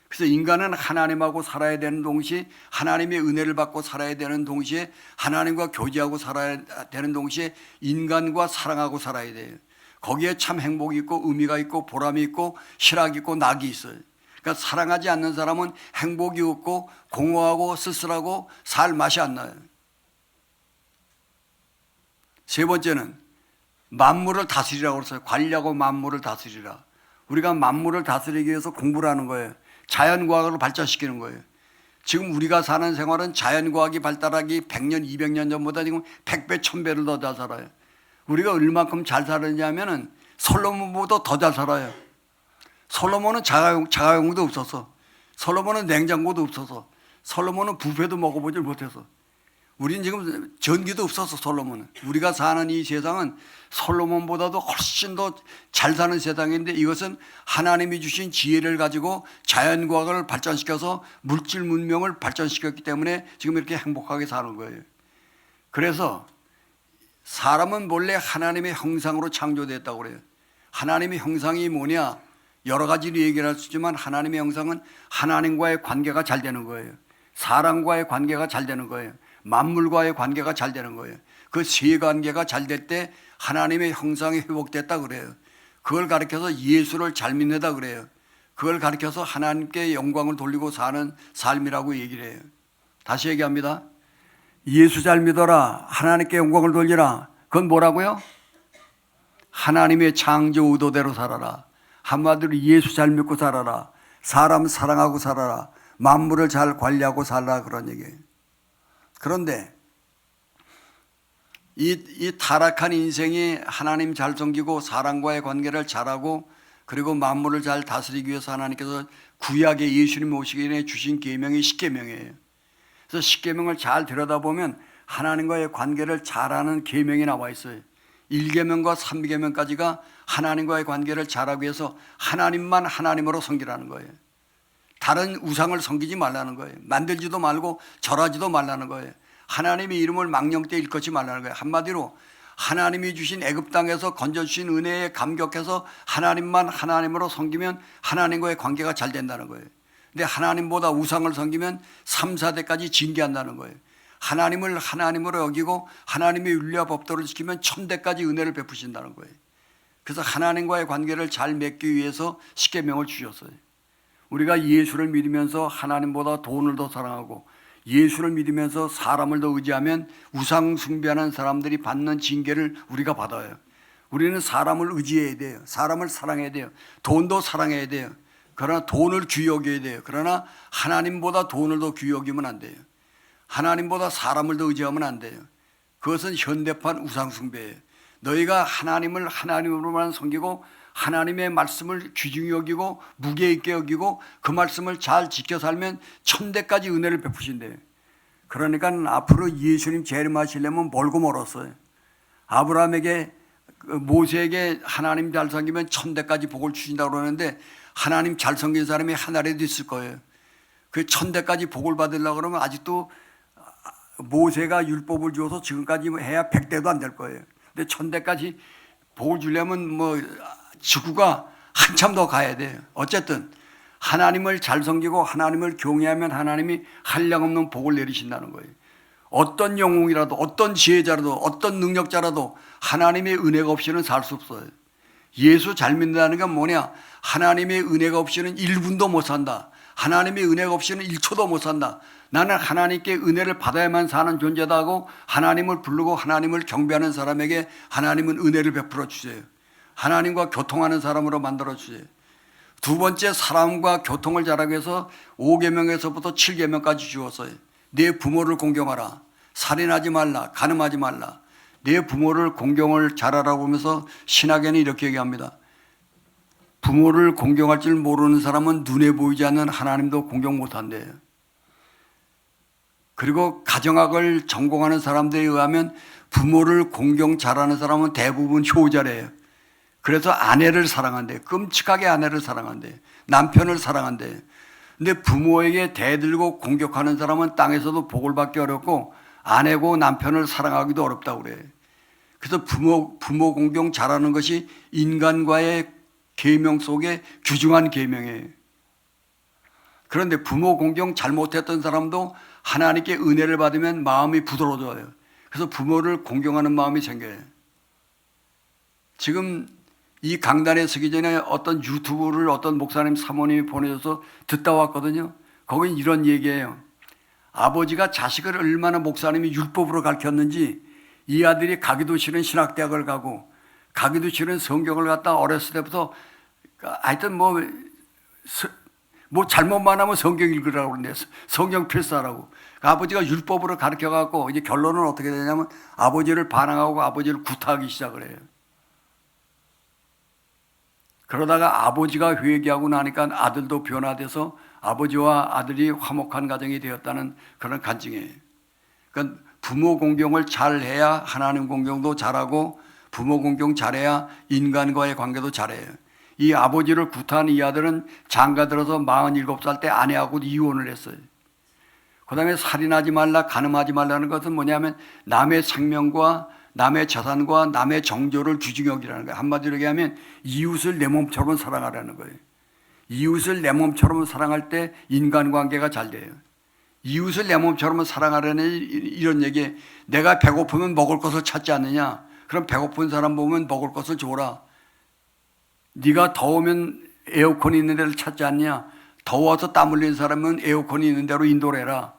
그래서 인간은 하나님하고 살아야 되는 동시에 하나님의 은혜를 받고 살아야 되는 동시에 하나님과 교제하고 살아야 되는 동시에 인간과 사랑하고 살아야 돼요. 거기에 참 행복이 있고 의미가 있고 보람이 있고 희락이 있고 낙이 있어요. 그러니까 사랑하지 않는 사람은 행복이 없고 공허하고 쓸쓸하고 살 맛이 안 나요. 세 번째는 만물을 다스리라고 그랬어요. 관리하고 만물을 다스리라. 우리가 만물을 다스리기 위해서 공부를 하는 거예요. 자연과학을 발전시키는 거예요. 지금 우리가 사는 생활은 자연과학이 발달하기 100년, 200년 전보다 지금 100배, 1000배를 더 잘 살아요. 우리가 얼마큼 잘 살았냐면은 솔로몬보다 더 잘 살아요. 솔로몬은 자가용도 없어서, 솔로몬은 냉장고도 없어서, 솔로몬은 뷔페도 먹어보질 못해서, 우리는 지금 전기도 없어서 솔로몬은. 우리가 사는 이 세상은 솔로몬보다도 훨씬 더 잘 사는 세상인데 이것은 하나님이 주신 지혜를 가지고 자연과학을 발전시켜서 물질 문명을 발전시켰기 때문에 지금 이렇게 행복하게 사는 거예요. 그래서 사람은 본래 하나님의 형상으로 창조됐다고 그래요. 하나님의 형상이 뭐냐? 여러 가지로 얘기를 할 수 있지만 하나님의 형상은 하나님과의 관계가 잘 되는 거예요. 사람과의 관계가 잘 되는 거예요. 만물과의 관계가 잘 되는 거예요. 그 세 관계가 잘 될 때 하나님의 형상이 회복됐다 그래요. 그걸 가르쳐서 예수를 잘 믿는다 그래요. 그걸 가르쳐서 하나님께 영광을 돌리고 사는 삶이라고 얘기를 해요. 다시 얘기합니다. 예수 잘 믿어라. 하나님께 영광을 돌리라. 그건 뭐라고요? 하나님의 창조 의도대로 살아라. 한마디로 예수 잘 믿고 살아라. 사람 사랑하고 살아라. 만물을 잘 관리하고 살아라. 그런 얘기예요. 그런데 이 타락한 인생이 하나님 잘 섬기고 사람과의 관계를 잘하고 그리고 만물을 잘 다스리기 위해서 하나님께서 구약에 예수님 오시기 전에 주신 계명이 십계명이에요. 그래서 십계명을 잘 들여다보면 하나님과의 관계를 잘하는 계명이 나와 있어요. 1계명과 3계명까지가 하나님과의 관계를 잘하기 위해서 하나님만 하나님으로 섬기라는 거예요. 다른 우상을 섬기지 말라는 거예요. 만들지도 말고 절하지도 말라는 거예요. 하나님의 이름을 망령되이 일컫지 말라는 거예요. 한마디로 하나님이 주신 애굽 땅에서 건져주신 은혜에 감격해서 하나님만 하나님으로 섬기면 하나님과의 관계가 잘 된다는 거예요. 근데 하나님보다 우상을 섬기면 3, 4대까지 징계한다는 거예요. 하나님을 하나님으로 여기고 하나님의 윤리와 법도를 지키면 1000대까지 은혜를 베푸신다는 거예요. 그래서 하나님과의 관계를 잘 맺기 위해서 십계명을 주셨어요. 우리가 예수를 믿으면서 하나님보다 돈을 더 사랑하고 예수를 믿으면서 사람을 더 의지하면 우상 숭배하는 사람들이 받는 징계를 우리가 받아요. 우리는 사람을 의지해야 돼요. 사람을 사랑해야 돼요. 돈도 사랑해야 돼요. 그러나 돈을 귀히 여겨야 돼요. 그러나 하나님보다 돈을 더 귀히 여기면 안 돼요. 하나님보다 사람을 더 의지하면 안 돼요. 그것은 현대판 우상 숭배예요. 너희가 하나님을 하나님으로만 섬기고 하나님의 말씀을 귀중히 여기고 무게 있게 여기고 그 말씀을 잘 지켜 살면 1000대까지 은혜를 베푸신대요. 그러니까 앞으로 예수님 재림하시려면 멀고 멀었어요. 아브라함에게 모세에게 하나님 잘 섬기면 1000대까지 복을 주신다고 그러는데 하나님 잘 섬긴 사람이 하나라도 있을 거예요. 그 1000대까지 복을 받으려고 그러면 아직도 모세가 율법을 주어서 지금까지 해야 100대도 안 될 거예요. 근데 1000대까지 복을 주려면 뭐 지구가 한참 더 가야 돼요. 어쨌든 하나님을 잘 섬기고 하나님을 경외하면 하나님이 한량없는 복을 내리신다는 거예요. 어떤 영웅이라도 어떤 지혜자라도 어떤 능력자라도 하나님의 은혜가 없이는 살 수 없어요. 예수 잘 믿는다는 건 뭐냐? 하나님의 은혜가 없이는 1분도 못 산다. 하나님의 은혜가 없이는 1초도 못 산다. 나는 하나님께 은혜를 받아야만 사는 존재다 하고 하나님을 부르고 하나님을 경배하는 사람에게 하나님은 은혜를 베풀어 주세요. 하나님과 교통하는 사람으로 만들어 주세요. 두 번째, 사람과 교통을 잘하기 위해서 5계명에서부터 7계명까지 주었어요. 내 부모를 공경하라. 살인하지 말라. 간음하지 말라. 내 부모를 공경을 잘하라고 하면서 신학에는 이렇게 얘기합니다. 부모를 공경할 줄 모르는 사람은 눈에 보이지 않는 하나님도 공경 못한대요. 그리고 가정학을 전공하는 사람들에 의하면 부모를 공경 잘하는 사람은 대부분 효자래요. 그래서 아내를 사랑한대. 끔찍하게 아내를 사랑한대. 남편을 사랑한대. 근데 부모에게 대들고 공격하는 사람은 땅에서도 복을 받기 어렵고 아내고 남편을 사랑하기도 어렵다고 그래. 그래서 부모 공경 잘하는 것이 인간과의 계명 속에 귀중한 계명이에요. 그런데 부모 공경 잘못했던 사람도 하나님께 은혜를 받으면 마음이 부드러워져요. 그래서 부모를 공경하는 마음이 생겨요. 지금 이 강단에 서기 전에 어떤 유튜브를 어떤 목사님 사모님이 보내줘서 듣다 왔거든요. 거긴 이런 얘기예요. 아버지가 자식을 얼마나 목사님이 율법으로 가르쳤는지 이 아들이 가기도 싫은 신학대학을 가고 가기도 싫은 성경을 갖다 어렸을 때부터 하여튼 뭐 잘못만 하면 성경 읽으라고 그러는데 성경 필사라고. 아버지가 율법으로 가르쳐갖고 이제 결론은 어떻게 되냐면 아버지를 반항하고 아버지를 구타하기 시작을 해요. 그러다가 아버지가 회개하고 나니까 아들도 변화돼서 아버지와 아들이 화목한 가정이 되었다는 그런 간증이에요. 그러니까 부모 공경을 잘해야 하나님 공경도 잘하고 부모 공경 잘해야 인간과의 관계도 잘해요. 이 아버지를 구타한 이 아들은 장가 들어서 47살 때 아내하고 이혼을 했어요. 그 다음에 살인하지 말라, 간음하지 말라는 것은 뭐냐면 남의 생명과 남의 재산과 남의 정조를 귀중히 여기라는 거예요. 한마디로 얘기하면 이웃을 내 몸처럼 사랑하라는 거예요. 이웃을 내 몸처럼 사랑할 때 인간관계가 잘 돼요. 이웃을 내 몸처럼 사랑하라는 이런 얘기에 내가 배고프면 먹을 것을 찾지 않느냐. 그럼 배고픈 사람 보면 먹을 것을 줘라. 네가 더우면 에어컨이 있는 데를 찾지 않냐. 더워서 땀 흘리는 사람은 에어컨이 있는 데로 인도를 해라.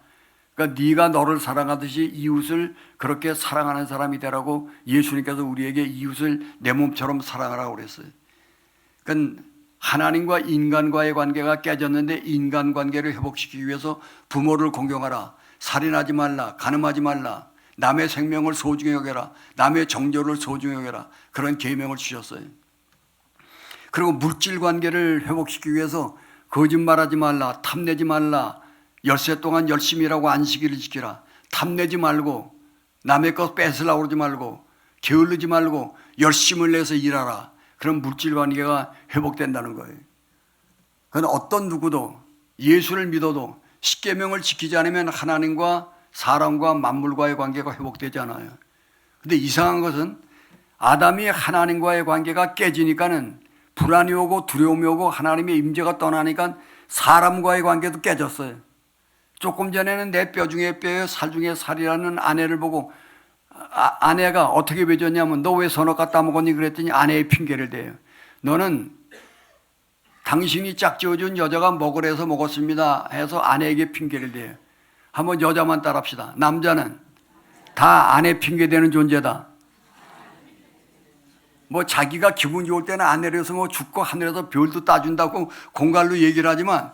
그러니까 네가 너를 사랑하듯이 이웃을 그렇게 사랑하는 사람이 되라고 예수님께서 우리에게 이웃을 내 몸처럼 사랑하라고 그랬어요. 그러니까 하나님과 인간과의 관계가 깨졌는데 인간관계를 회복시키기 위해서 부모를 공경하라. 살인하지 말라. 간음하지 말라. 남의 생명을 소중히 여겨라. 남의 정조를 소중히 여겨라. 그런 계명을 주셨어요. 그리고 물질 관계를 회복시키기 위해서 거짓말하지 말라. 탐내지 말라. 엿새 동안 열심히 일하고 안식일을 지키라. 탐내지 말고 남의 것 뺏으려고 그러지 말고 게을르지 말고 열심을 내서 일하라. 그런 물질 관계가 회복된다는 거예요. 그건 어떤 누구도 예수를 믿어도 십계명을 지키지 않으면 하나님과 사람과 만물과의 관계가 회복되지 않아요. 근데 이상한 것은 아담이 하나님과의 관계가 깨지니까는 불안이 오고 두려움이 오고 하나님의 임재가 떠나니까 사람과의 관계도 깨졌어요. 조금 전에는 내 뼈 중에 뼈요 살 중에 살이라는 아내를 보고 아내가 어떻게 맺었냐면 너 왜 선악 갖다 먹었니 그랬더니 아내의 핑계를 대요. 너는 당신이 짝지어준 여자가 먹으래서 먹었습니다 해서 아내에게 핑계를 대요. 한번 여자만 따라합시다. 남자는 다 아내 핑계대는 존재다. 뭐 자기가 기분 좋을 때는 아내로서 뭐 죽고 하늘에서 별도 따준다고 공갈로 얘기를 하지만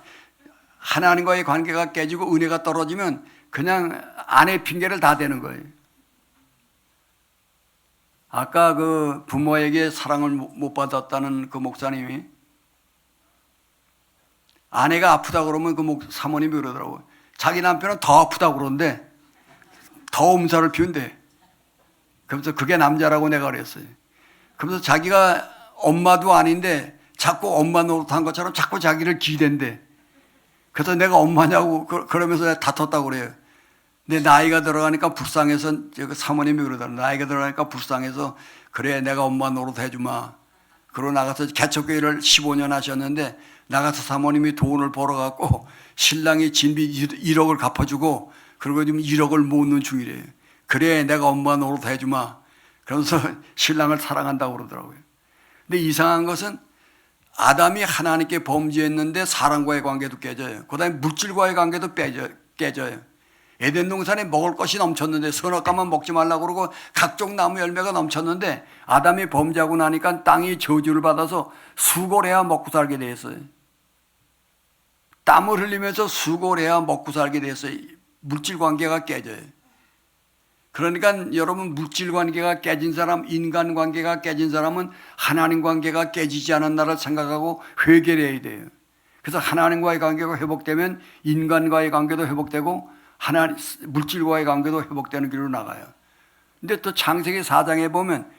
하나님과의 관계가 깨지고 은혜가 떨어지면 그냥 아내 핑계를 다 대는 거예요. 아까 그 부모에게 사랑을 못 받았다는 그 목사님이 아내가 아프다 그러면 그 사모님이 그러더라고요. 자기 남편은 더 아프다 그러는데 더 엄살을 피운대. 그래서 그게 남자라고 내가 그랬어요. 그러면서 자기가 엄마도 아닌데 자꾸 엄마 노릇한 것처럼 자꾸 자기를 기댄대. 그래서 내가 엄마냐고 그러면서 다퉜다고 그래요. 근데 나이가 들어가니까 불쌍해서 사모님이 그러더라고요. 나이가 들어가니까 불쌍해서 그래 내가 엄마 노릇 해주마. 그러고 나가서 개척교회를 15년 하셨는데 나가서 사모님이 돈을 벌어갖고 신랑이 진비 1억을 갚아주고 그리고 지금 1억을 모으는 중이래요. 그래 내가 엄마 노릇 해주마. 그러면서 신랑을 사랑한다고 그러더라고요. 근데 이상한 것은 아담이 하나님께 범죄했는데 사람과의 관계도 깨져요. 그 다음에 물질과의 관계도 깨져요. 에덴 동산에 먹을 것이 넘쳤는데 선악과만 먹지 말라고 그러고 각종 나무 열매가 넘쳤는데 아담이 범죄하고 나니까 땅이 저주를 받아서 수고를 해야 먹고 살게 되었어요. 땀을 흘리면서 수고를 해야 먹고 살게 되었어요. 물질 관계가 깨져요. 그러니까 여러분 물질 관계가 깨진 사람, 인간 관계가 깨진 사람은 하나님 관계가 깨지지 않았나를 생각하고 회개를 해야 돼요. 그래서 하나님과의 관계가 회복되면 인간과의 관계도 회복되고 물질과의 관계도 회복되는 길로 나가요. 근데 또 창세기 4장에 보면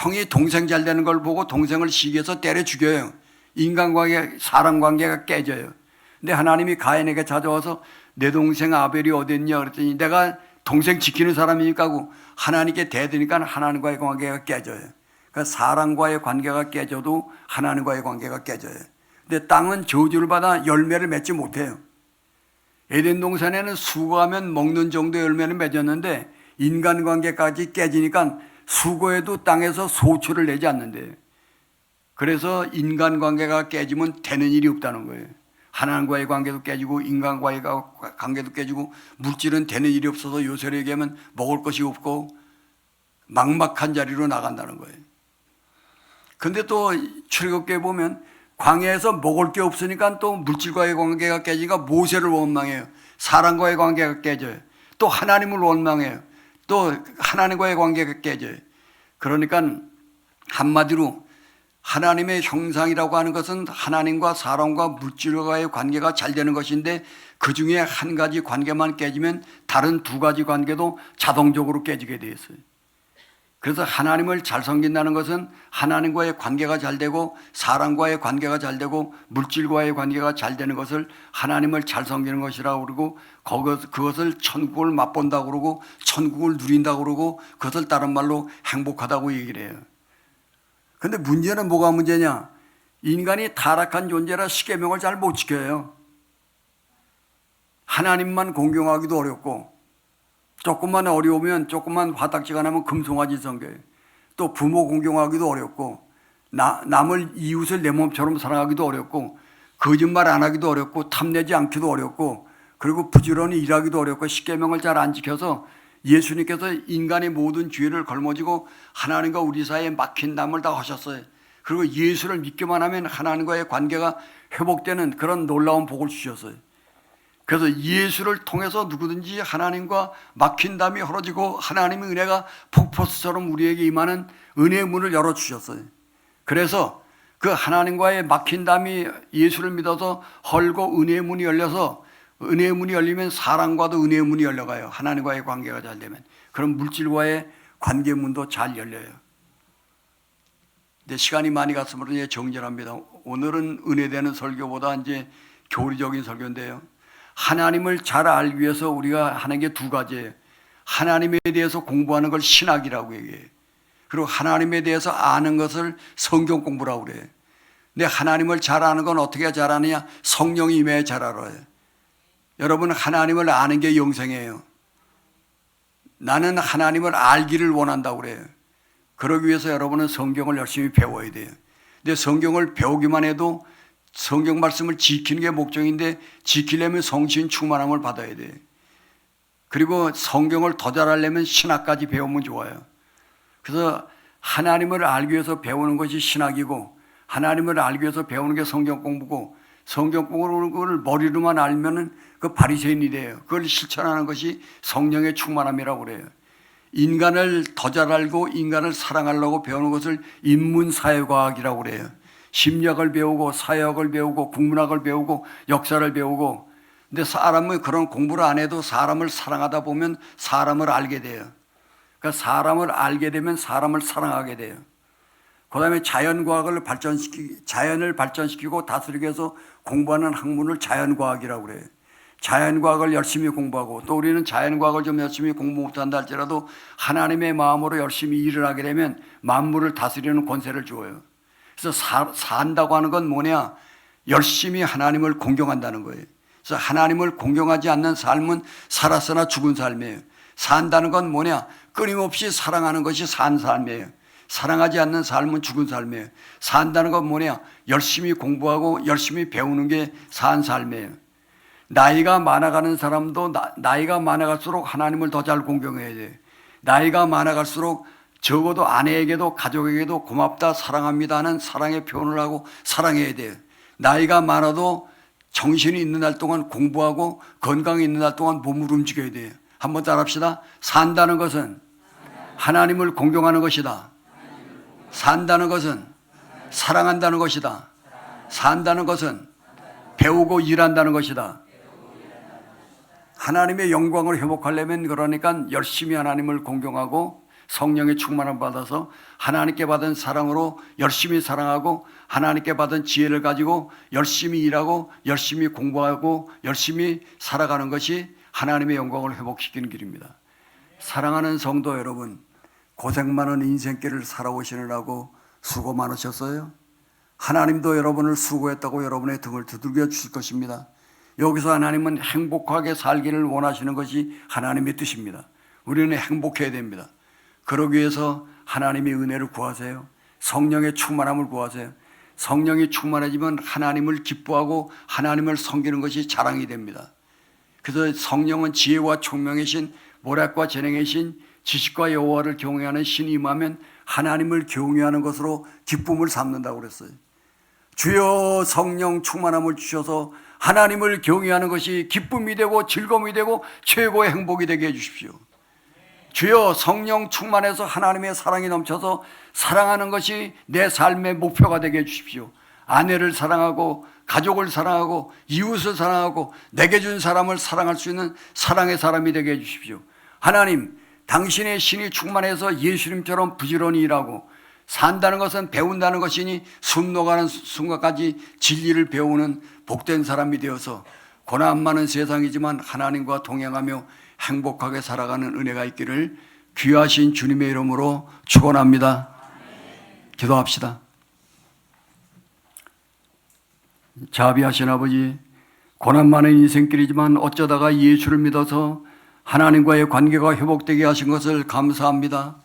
형이 동생 잘 되는 걸 보고 동생을 시기해서 때려 죽여요. 인간관계, 사람관계가 깨져요. 근데 하나님이 가인에게 찾아와서 내 동생 아벨이 어디 있냐 그랬더니 내가 동생 지키는 사람이니까 하고 하나님께 대드니까 하나님과의 관계가 깨져요. 그러니까 사람과의 관계가 깨져도 하나님과의 관계가 깨져요. 근데 땅은 저주를 받아 열매를 맺지 못해요. 에덴 동산에는 수고하면 먹는 정도의 열매는 맺었는데 인간관계까지 깨지니까 수고해도 땅에서 소출을 내지 않는데요. 그래서 인간관계가 깨지면 되는 일이 없다는 거예요. 하나님과의 관계도 깨지고 인간과의 관계도 깨지고 물질은 되는 일이 없어서 요새로 얘기하면 먹을 것이 없고 막막한 자리로 나간다는 거예요. 근데 또 출애굽기에 보면 광야에서 먹을 게 없으니까 또 물질과의 관계가 깨지니까 모세를 원망해요. 사람과의 관계가 깨져요. 또 하나님을 원망해요. 또 하나님과의 관계가 깨져요. 그러니까 한마디로 하나님의 형상이라고 하는 것은 하나님과 사람과 물질과의 관계가 잘 되는 것인데 그 중에 한 가지 관계만 깨지면 다른 두 가지 관계도 자동적으로 깨지게 되어 있어요. 그래서 하나님을 잘 섬긴다는 것은 하나님과의 관계가 잘 되고 사람과의 관계가 잘 되고 물질과의 관계가 잘 되는 것을 하나님을 잘 섬기는 것이라고 그러고 그것을 천국을 맛본다고 그러고 천국을 누린다고 그러고 그것을 다른 말로 행복하다고 얘기를 해요. 근데 문제는 뭐가 문제냐? 인간이 타락한 존재라 십계명을 잘 못 지켜요. 하나님만 공경하기도 어렵고 조금만 어려우면 조금만 화딱지가 나면 금송아지 섬겨요. 또 부모 공경하기도 어렵고 남을 이웃을 내 몸처럼 사랑하기도 어렵고 거짓말 안 하기도 어렵고 탐내지 않기도 어렵고 그리고 부지런히 일하기도 어렵고 십계명을 잘 안 지켜서 예수님께서 인간의 모든 죄를 걸머지고 하나님과 우리 사이에 막힌 담을 다 하셨어요. 그리고 예수를 믿기만 하면 하나님과의 관계가 회복되는 그런 놀라운 복을 주셨어요. 그래서 예수를 통해서 누구든지 하나님과 막힌 담이 헐어지고 하나님의 은혜가 폭포수처럼 우리에게 임하는 은혜의 문을 열어주셨어요. 그래서 그 하나님과의 막힌 담이 예수를 믿어서 헐고 은혜의 문이 열려서 은혜의 문이 열리면 사랑과도 은혜의 문이 열려가요. 하나님과의 관계가 잘 되면. 그럼 물질과의 관계 문도 잘 열려요. 근데 시간이 많이 갔으므로 이제 정절합니다. 오늘은 은혜되는 설교보다 이제 교리적인 설교인데요. 하나님을 잘 알기 위해서 우리가 하는 게 두 가지예요. 하나님에 대해서 공부하는 걸 신학이라고 얘기해요. 그리고 하나님에 대해서 아는 것을 성경 공부라고 그래요. 근데 하나님을 잘 아는 건 어떻게 잘 아느냐? 성령이 임해야 잘 알아요. 여러분 하나님을 아는 게 영생이에요. 나는 하나님을 알기를 원한다고 그래요. 그러기 위해서 여러분은 성경을 열심히 배워야 돼요. 근데 성경을 배우기만 해도 성경 말씀을 지키는 게 목적인데 지키려면 성신 충만함을 받아야 돼요. 그리고 성경을 더 잘하려면 신학까지 배우면 좋아요. 그래서 하나님을 알기 위해서 배우는 것이 신학이고 하나님을 알기 위해서 배우는 게 성경 공부고 성경 공부를 머리로만 알면은 그 바리새인이 돼요. 그걸 실천하는 것이 성령의 충만함이라고 그래요. 인간을 더 잘 알고 인간을 사랑하려고 배우는 것을 인문사회과학이라고 그래요. 심리학을 배우고 사회학을 배우고 국문학을 배우고 역사를 배우고 근데 사람은 그런 공부를 안 해도 사람을 사랑하다 보면 사람을 알게 돼요. 그러니까 사람을 알게 되면 사람을 사랑하게 돼요. 그 다음에 자연을 발전시키고 다스리기 위해서 공부하는 학문을 자연과학이라고 그래요. 자연과학을 열심히 공부하고 또 우리는 자연과학을 좀 열심히 공부 못한다 할지라도 하나님의 마음으로 열심히 일을 하게 되면 만물을 다스리는 권세를 주어요. 그래서 산다고 하는 건 뭐냐? 열심히 하나님을 공경한다는 거예요. 그래서 하나님을 공경하지 않는 삶은 살았으나 죽은 삶이에요. 산다는 건 뭐냐? 끊임없이 사랑하는 것이 산 삶이에요. 사랑하지 않는 삶은 죽은 삶이에요. 산다는 건 뭐냐? 열심히 공부하고 열심히 배우는 게 산 삶이에요. 나이가 많아가는 사람도 나이가 많아갈수록 하나님을 더 잘 공경해야 돼요. 나이가 많아갈수록 적어도 아내에게도 가족에게도 고맙다 사랑합니다 하는 사랑의 표현을 하고 사랑해야 돼요. 나이가 많아도 정신이 있는 날 동안 공부하고 건강이 있는 날 동안 몸을 움직여야 돼요. 한번 따라합시다. 산다는 것은 하나님을 공경하는 것이다. 산다는 것은 사랑한다는 것이다. 산다는 것은 배우고 일한다는 것이다. 하나님의 영광을 회복하려면 그러니까 열심히 하나님을 공경하고 성령의 충만함을 받아서 하나님께 받은 사랑으로 열심히 사랑하고 하나님께 받은 지혜를 가지고 열심히 일하고 열심히 공부하고 열심히 살아가는 것이 하나님의 영광을 회복시키는 길입니다. 사랑하는 성도 여러분, 고생 많은 인생길을 살아오시느라고 수고 많으셨어요. 하나님도 여러분을 수고했다고 여러분의 등을 두들겨 주실 것입니다. 여기서 하나님은 행복하게 살기를 원하시는 것이 하나님의 뜻입니다. 우리는 행복해야 됩니다. 그러기 위해서 하나님의 은혜를 구하세요. 성령의 충만함을 구하세요. 성령이 충만해지면 하나님을 기뻐하고 하나님을 섬기는 것이 자랑이 됩니다. 그래서 성령은 지혜와 총명의 신, 모략과 재능의 신, 지식과 여호와를 경외하는 신이 임하면 하나님을 경외하는 것으로 기쁨을 삼는다고 그랬어요. 주여 성령 충만함을 주셔서 하나님을 경외하는 것이 기쁨이 되고 즐거움이 되고 최고의 행복이 되게 해주십시오. 주여 성령 충만해서 하나님의 사랑이 넘쳐서 사랑하는 것이 내 삶의 목표가 되게 해주십시오. 아내를 사랑하고 가족을 사랑하고 이웃을 사랑하고 내게 준 사람을 사랑할 수 있는 사랑의 사람이 되게 해주십시오. 하나님, 당신의 신이 충만해서 예수님처럼 부지런히 일하고 산다는 것은 배운다는 것이니 숨 녹아는 순간까지 진리를 배우는 복된 사람이 되어서 고난 많은 세상이지만 하나님과 동행하며 행복하게 살아가는 은혜가 있기를 귀하신 주님의 이름으로 축원합니다. 기도합시다. 자비하신 아버지, 고난 많은 인생길이지만 어쩌다가 예수를 믿어서 하나님과의 관계가 회복되게 하신 것을 감사합니다.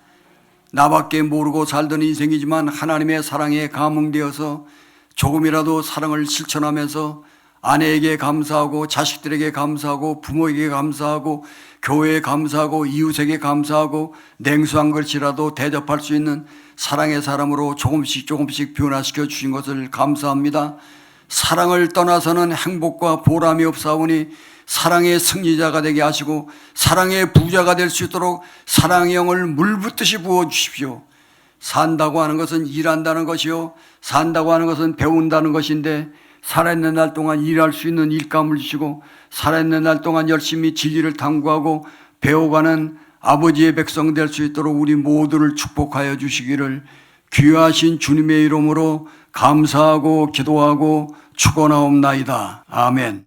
나밖에 모르고 살던 인생이지만 하나님의 사랑에 감흥되어서 조금이라도 사랑을 실천하면서 아내에게 감사하고 자식들에게 감사하고 부모에게 감사하고 교회에 감사하고 이웃에게 감사하고 냉수한 것이라도 대접할 수 있는 사랑의 사람으로 조금씩 변화시켜 주신 것을 감사합니다. 사랑을 떠나서는 행복과 보람이 없사오니 사랑의 승리자가 되게 하시고 사랑의 부자가 될 수 있도록 사랑의 영을 물붓듯이 부어주십시오. 산다고 하는 것은 일한다는 것이요, 산다고 하는 것은 배운다는 것인데 살아있는 날 동안 일할 수 있는 일감을 주시고 살아있는 날 동안 열심히 진리를 탐구하고 배워가는 아버지의 백성 될 수 있도록 우리 모두를 축복하여 주시기를 귀하신 주님의 이름으로 감사하고 기도하고 축원하옵나이다. 아멘.